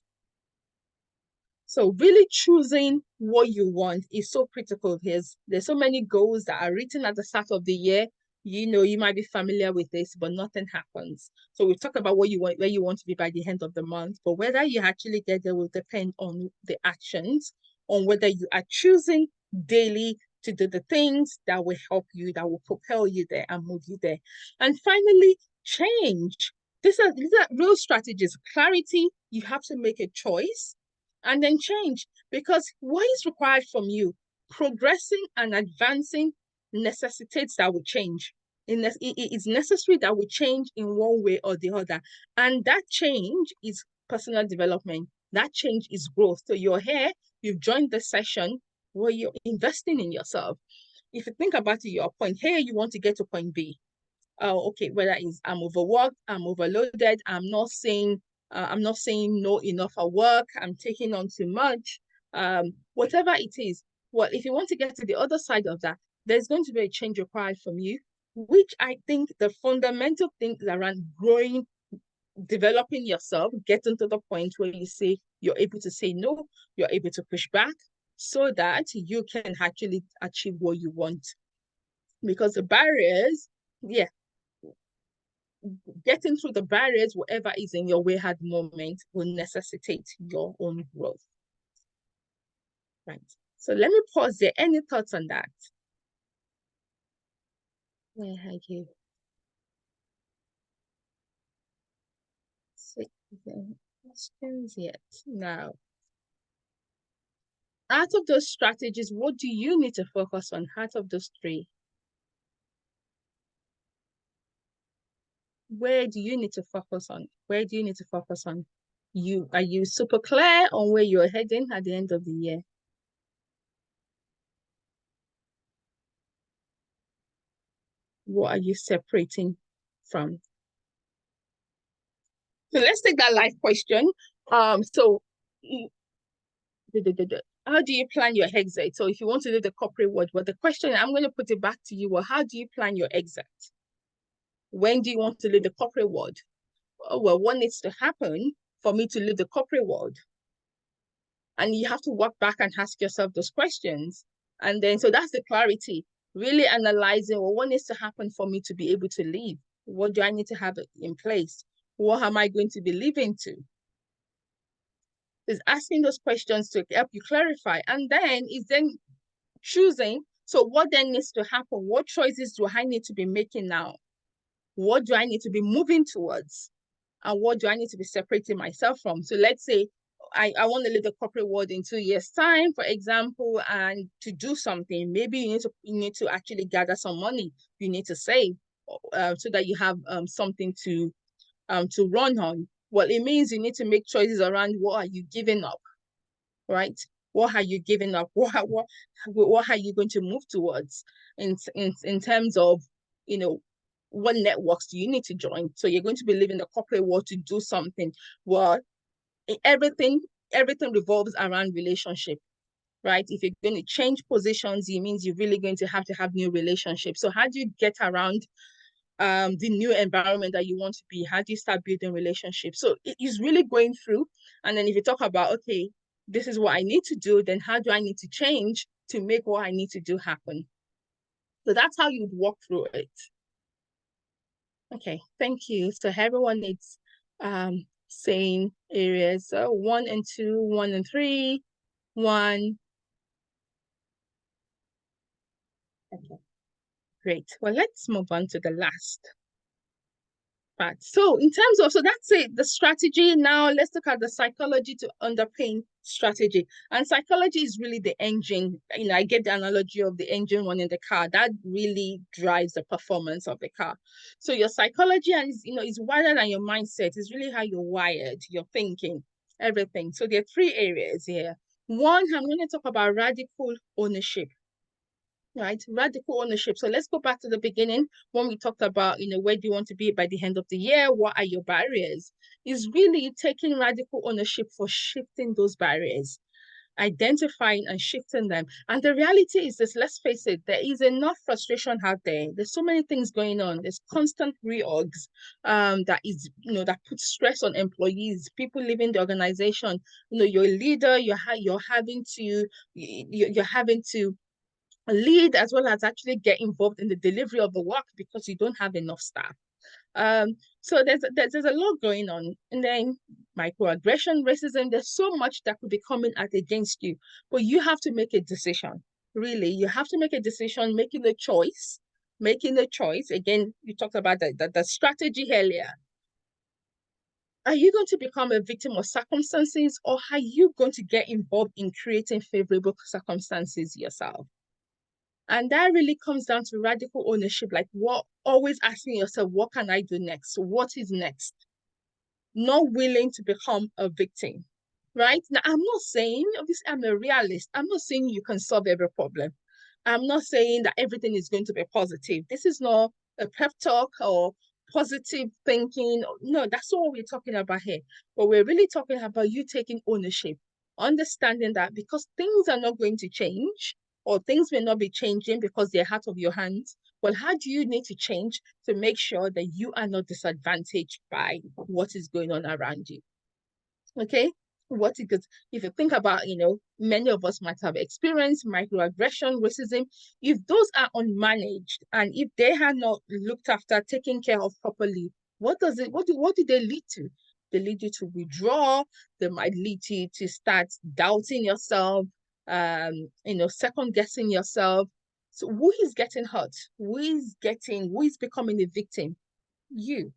So really choosing what you want is so critical. There's so many goals that are written at the start of the year. You might be familiar with this, but nothing happens. So we talk about what you want, where you want to be by the end of the month, but whether you actually get there will depend on the actions, on whether you are choosing daily to do the things that will help you, that will propel you there and move you there. And finally, change. These are real strategies. Clarity, you have to make a choice and then change, because what is required from you, progressing and advancing, necessitates that we change. It's necessary that we change in one way or the other. And that change is personal development. That change is growth. So you're here, you've joined the session where you're investing in yourself. If you think about it, your point here, you want to get to point B. okay, whether it's I'm overworked, I'm overloaded, I'm not saying no enough at work, I'm taking on too much, whatever it is. Well, if you want to get to the other side of that, there's going to be a change required from you, which I think the fundamental thing is around growing, developing yourself, getting to the point where you say you're able to say no, you're able to push back so that you can actually achieve what you want. Because the barriers, yeah, getting through the barriers, whatever is in your way at the moment, will necessitate your own growth. Right. So let me pause there. Any thoughts on that? Where are you? Six questions yet. Now, out of those strategies, what do you need to focus on? Out of those three, where do you need to focus on? Where do you need to focus on? Are you super clear on where you're heading at the end of the year? What are you separating from? So let's take that life question. So how do you plan your exit? So if you want to do the corporate world, but the question, I'm going to put it back to you, well, how do you plan your exit? When do you want to leave the corporate world? Well, what needs to happen for me to leave the corporate world? And you have to walk back and ask yourself those questions. And then, so that's the clarity, really analyzing, well, what needs to happen for me to be able to leave? What do I need to have in place? What am I going to be leaving to? Is asking those questions to help you clarify. And then is then choosing. So what then needs to happen? What choices do I need to be making now? What do I need to be moving towards? And what do I need to be separating myself from? So let's say I want to leave the corporate world in 2 years' time, for example, and to do something. Maybe you need to actually gather some money. You need to save so that you have something to run on. Well, it means you need to make choices around what are you giving up, right? What are you giving up? What are you going to move towards in terms of, you know, what networks do you need to join? So you're going to be leaving the corporate world to do something. Well, everything everything revolves around relationship, right? If you're going to change positions, it means you're really going to have new relationships. So how do you get around the new environment that you want to be? How do you start building relationships? So it is really going through. And then if you talk about, okay, this is what I need to do, then how do I need to change to make what I need to do happen? So that's how you'd walk through it. Okay, thank you. So everyone needs saying areas 1 and 2, 1 and 3, 1. Okay, great. Well, let's move on to the last part. So in terms of, so that's it, the strategy. Now let's look at the psychology to underpin strategy. And psychology is really the engine. I get the analogy of the engine running the car. That really drives the performance of the car. So your psychology and is wired than your mindset. It's really how you're wired, your thinking, everything. So there are three areas here. One, I'm going to talk about radical ownership. Right, radical ownership. So let's go back to the beginning when we talked about, where do you want to be by the end of the year? What are your barriers? Is really taking radical ownership for shifting those barriers, identifying and shifting them. And the reality is this, let's face it, there is enough frustration out there. There's so many things going on. There's constant reorgs that is, that puts stress on employees, people leaving the organization. You're a leader, you're having to lead as well as actually get involved in the delivery of the work because you don't have enough staff. So there's a lot going on. And then microaggression, racism, there's so much that could be coming out against you, but you have to make a decision. Really, you have to make a decision, making a choice. Again, you talked about the strategy earlier. Are you going to become a victim of circumstances, or are you going to get involved in creating favorable circumstances yourself? And that really comes down to radical ownership, like always asking yourself, what can I do next? What is next? Not willing to become a victim, right? Now, I'm not saying, obviously, I'm a realist. I'm not saying you can solve every problem. I'm not saying that everything is going to be positive. This is not a pep talk or positive thinking. No, that's not what we're talking about here. But we're really talking about you taking ownership, understanding that because things are not going to change or things may not be changing because they're out of your hands. Well, how do you need to change to make sure that you are not disadvantaged by what is going on around you? Okay, what it is, if you think about, many of us might have experienced microaggression, racism. If those are unmanaged and if they are not looked after, taken care of properly, what do they lead to? They lead you to withdraw. They might lead you to start doubting yourself, second guessing yourself. So who is getting hurt? Who is becoming a victim? You.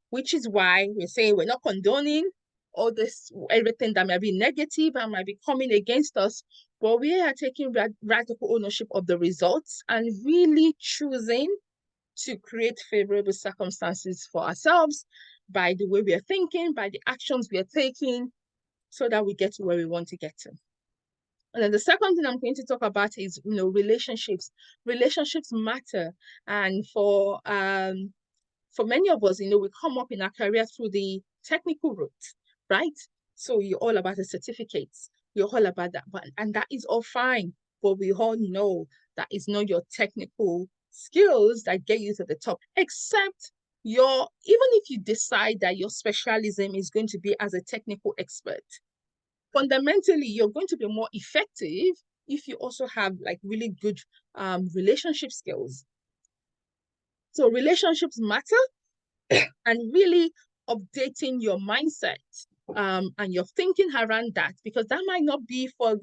Which is why we're saying we're not condoning all this, everything that might be negative and might be coming against us, but we are taking radical ownership of the results and really choosing to create favorable circumstances for ourselves by the way we are thinking, by the actions we are taking, so that we get to where we want to get to. And then the second thing I'm going to talk about is, relationships. Relationships matter. And for many of us, we come up in our career through the technical route, right? So you're all about the certificates. You're all about that. And that is all fine. But we all know that it's not your technical skills that get you to the top, except even if you decide that your specialism is going to be as a technical expert, fundamentally, you're going to be more effective if you also have like really good relationship skills. So relationships matter, and really updating your mindset and your thinking around that, because that might not be for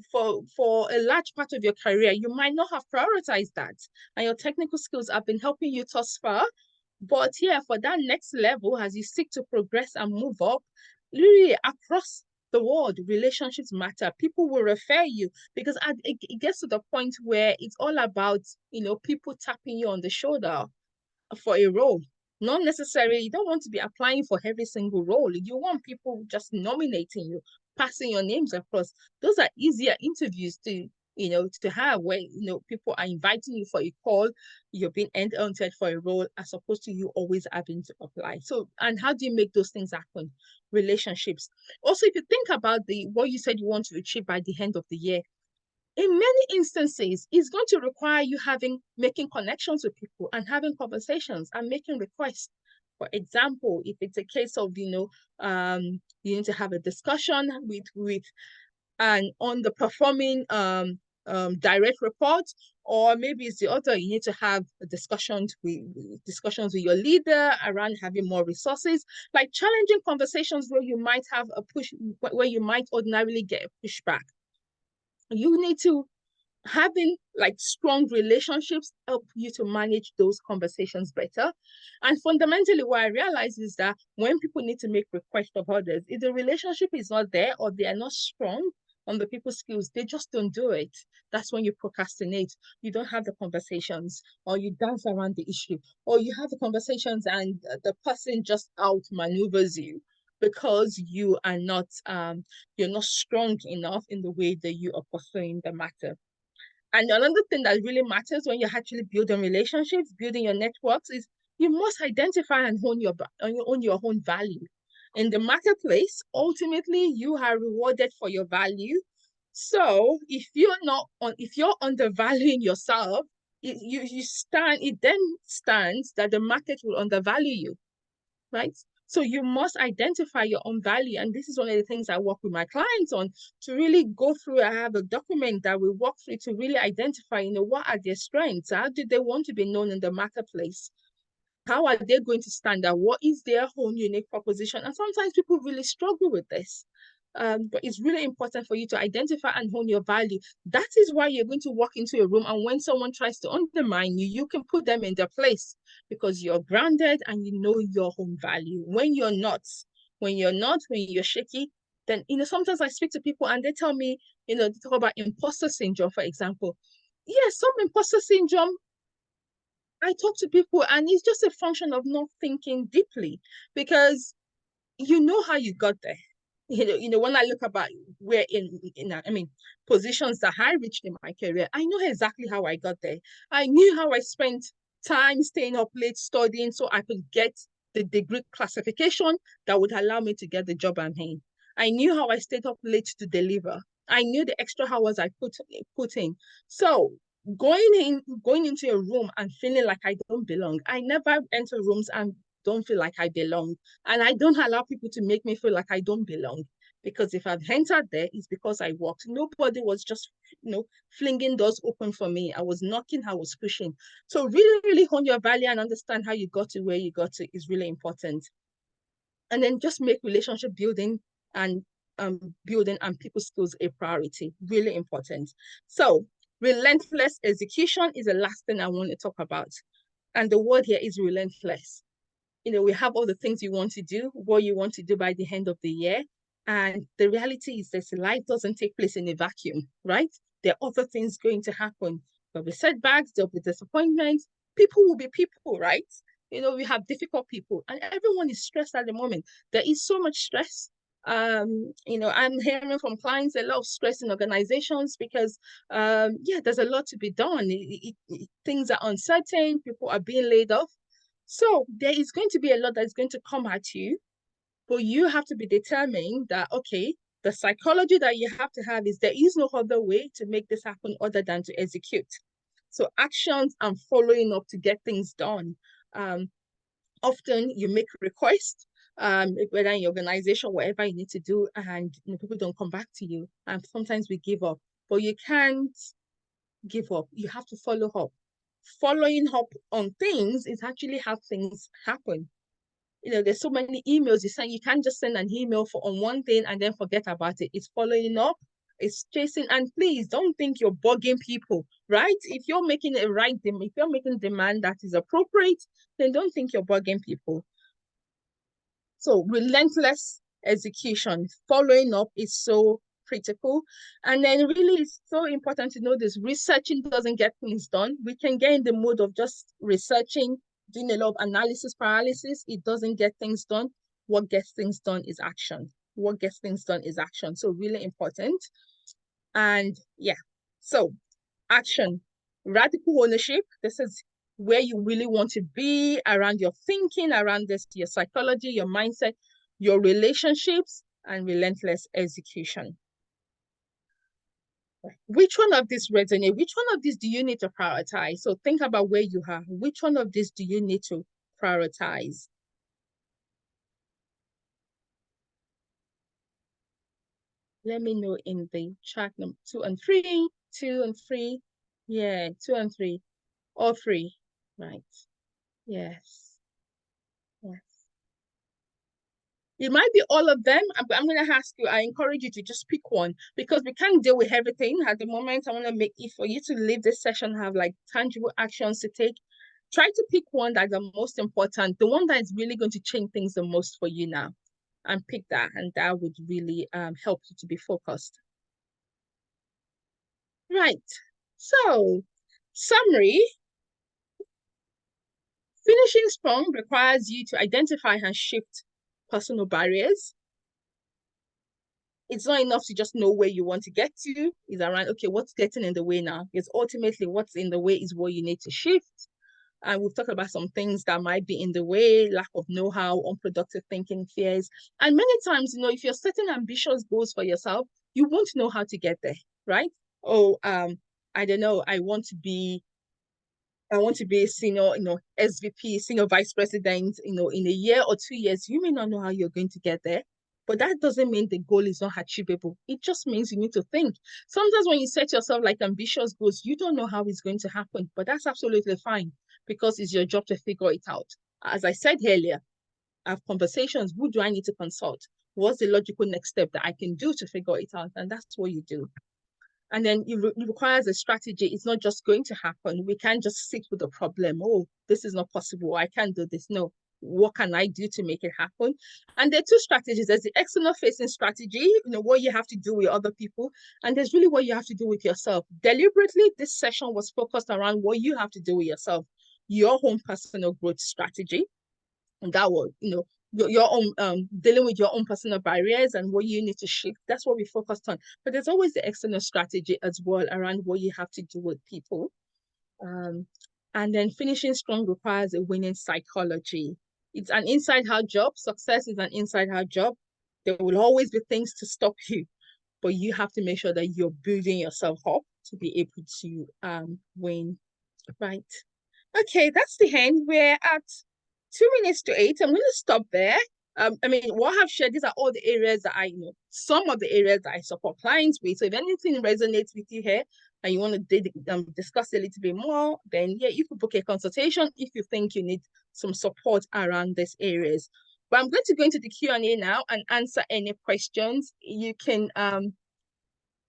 a large part of your career. You might not have prioritized that, and your technical skills have been helping you thus far. But yeah, for that next level, as you seek to progress and move up, really across the world, relationships matter. People will refer you because it gets to the point where it's all about people tapping you on the shoulder for a role. Not necessarily, you don't want to be applying for every single role. You want people just nominating you, passing your names across. Those are easier interviews to have where, people are inviting you for a call, you're being entered for a role as opposed to you always having to apply. So, and how do you make those things happen? Relationships. Also, if you think about what you said you want to achieve by the end of the year, in many instances, it's going to require you making connections with people and having conversations and making requests. For example, if it's a case of, you need to have a discussion with an underperforming direct report, or maybe it's the other, you need to have discussions with your leader around having more resources, like challenging conversations where you might have where you might ordinarily get a pushback. You need to having like strong relationships help you to manage those conversations better. And fundamentally, what I realize is that when people need to make requests of others, if the relationship is not there or they are not strong on the people skills, they just don't do it. That's when you procrastinate. You don't have the conversations, or you dance around the issue, or you have the conversations and the person just outmaneuvers you because you're not strong enough in the way that you are pursuing the matter. And another thing that really matters when you're actually building relationships, building your networks, is you must identify and own your own value. In the marketplace, ultimately, you are rewarded for your value. So if you're undervaluing yourself, it then stands that the market will undervalue you, right? So you must identify your own value. And this is one of the things I work with my clients on, to really go through. I have a document that we walk through to really identify, what are their strengths? How do they want to be known in the marketplace? How are they going to stand out? What is their own unique proposition? And sometimes people really struggle with this. But it's really important for you to identify and hone your value. That is why you're going to walk into a room, and when someone tries to undermine you, you can put them in their place because you're grounded and you know your own value. When you're shaky, then sometimes I speak to people and they tell me, they talk about imposter syndrome, for example. Yes, some imposter syndrome, I talk to people and it's just a function of not thinking deeply, because you know how you got there. When I look about where positions that I reached in my career, I know exactly how I got there. I knew how I spent time staying up late studying so I could get the degree classification that would allow me to get the job I'm in. I knew how I stayed up late to deliver. I knew the extra hours I put in. So going into a room and feeling like I don't belong. I never enter rooms and don't feel like I belong. And I don't allow people to make me feel like I don't belong. Because if I've entered there, it's because I worked. Nobody was just, flinging doors open for me. I was knocking, I was pushing. So really, really hone your value and understand how you got to where you got to is really important. And then just make relationship and building and people skills a priority. Really important. So relentless execution is the last thing I want to talk about. And the word here is relentless. We have all the things you want to do, what you want to do by the end of the year. And the reality is that life doesn't take place in a vacuum, right? There are other things going to happen. There'll be setbacks, there'll be disappointments. People will be people, right? We have difficult people, and everyone is stressed at the moment. There is so much stress. I'm hearing from clients a lot of stress in organizations because, there's a lot to be done. Things are uncertain, people are being laid off. So there is going to be a lot that's going to come at you, but you have to be determined that, okay, the psychology that you have to have is there is no other way to make this happen other than to execute. So actions and following up to get things done. Often you make requests, whether in your organization, whatever you need to do, and people don't come back to you. And sometimes we give up, but you can't give up. You have to follow up. Following up on things is actually how things happen. There's so many emails you send. You can't just send an email on one thing and then forget about it. It's following up, it's chasing. And please don't think you're bugging people, right? If you're making if you're making demand that is appropriate, then don't think you're bugging people. So relentless execution, following up is so critical. And then really it's so important to know this. Researching doesn't get things done. We can get in the mode of just researching, doing a lot of analysis paralysis. It doesn't get things done. What gets things done is action. What gets things done is action. So really important. And yeah, so action, radical ownership. This is where you really want to be around your thinking, around your psychology, your mindset, your relationships, and relentless execution. Which one of these resonate? Which one of these do you need to prioritize? So think about where you are. Which one of these do you need to prioritize? Let me know in the chat number 2 and 3, 2 and 3. Yeah, 2 and 3, or 3, right? Yes. Yes. It might be all of them, but I'm going to ask you, I encourage you to just pick one because we can't deal with everything at the moment. I want to make it for you to leave this session, have like tangible actions to take. Try to pick one that's the most important, the one that is really going to change things the most for you now, and pick that. And that would really help you to be focused. Right. So, summary. Finishing strong requires you to identify and shift personal barriers. It's not enough to just know where you want to get to. It's around, okay, what's getting in the way now? Because ultimately what's in the way is what you need to shift. And we've talked about some things that might be in the way, lack of know-how, unproductive thinking, fears. And many times, if you're setting ambitious goals for yourself, you won't know how to get there, right? Oh, I don't know, I want to be a senior, SVP, senior vice president, in a year or 2 years. You may not know how you're going to get there, but that doesn't mean the goal is not achievable. It just means you need to think. Sometimes when you set yourself like ambitious goals, you don't know how it's going to happen, but that's absolutely fine because it's your job to figure it out. As I said earlier, I have conversations. Who do I need to consult? What's the logical next step that I can do to figure it out? And that's what you do. And then it requires a strategy. It's not just going to happen. We can't just sit with the problem. Oh, this is not possible. I can't do this. No. What can I do to make it happen? And there are two strategies. There's the external facing strategy, what you have to do with other people. And there's really what you have to do with yourself. Deliberately, this session was focused around what you have to do with yourself, your own personal growth strategy. And that will, your own dealing with your own personal barriers and what you need to shift. That's what we focused on. But there's always the external strategy as well around what you have to do with people. And then finishing strong requires a winning psychology. It's an inside-out job. Success is an inside-out job. There will always be things to stop you, but you have to make sure that you're building yourself up to be able to win. Right. Okay, that's the end. We're at 2 minutes to 8. I'm going to stop there. I mean, what I've shared, these are all the areas that I know, some of the areas that I support clients with. So if anything resonates with you here and you want to discuss a little bit more, then yeah, you could book a consultation if you think you need some support around these areas. But I'm going to go into the Q&A now and answer any questions. You can, if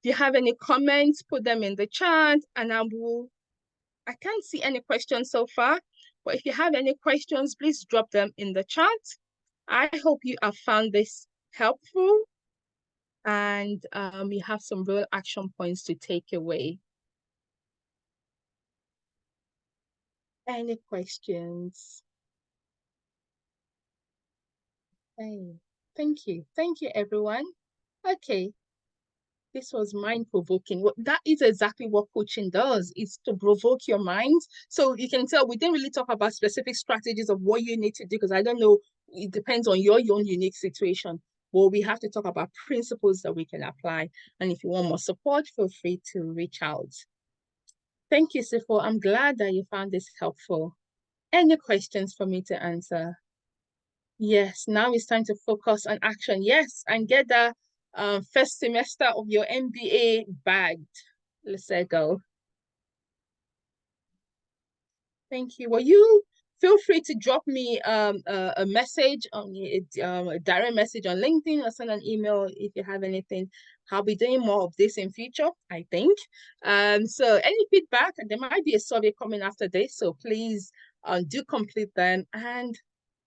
you have any comments, put them in the chat and I can't see any questions so far, but if you have any questions, please drop them in the chat. I hope you have found this helpful and you have some real action points to take away. Any questions? Hey, thank you. Thank you, everyone. Okay. This was mind-provoking. Well, that is exactly what coaching does. It's to provoke your mind. So you can tell we didn't really talk about specific strategies of what you need to do because I don't know, it depends on your own unique situation. But we have to talk about principles that we can apply. And if you want more support, feel free to reach out. Thank you, Sifo. I'm glad that you found this helpful. Any questions for me to answer? Yes, now it's time to focus on action. Yes, and get the first semester of your MBA bagged. Let's go. Thank you. Well, you feel free to drop me a message on a direct message on LinkedIn or send an email if you have anything. I'll be doing more of this in future, I think. So any feedback, there might be a survey coming after this, so please do complete them. And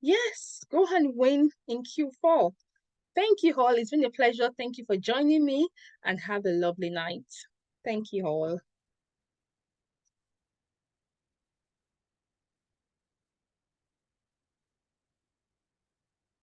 yes, go and win in Q4. Thank you all. It's been a pleasure. Thank you for joining me and have a lovely night. Thank you all.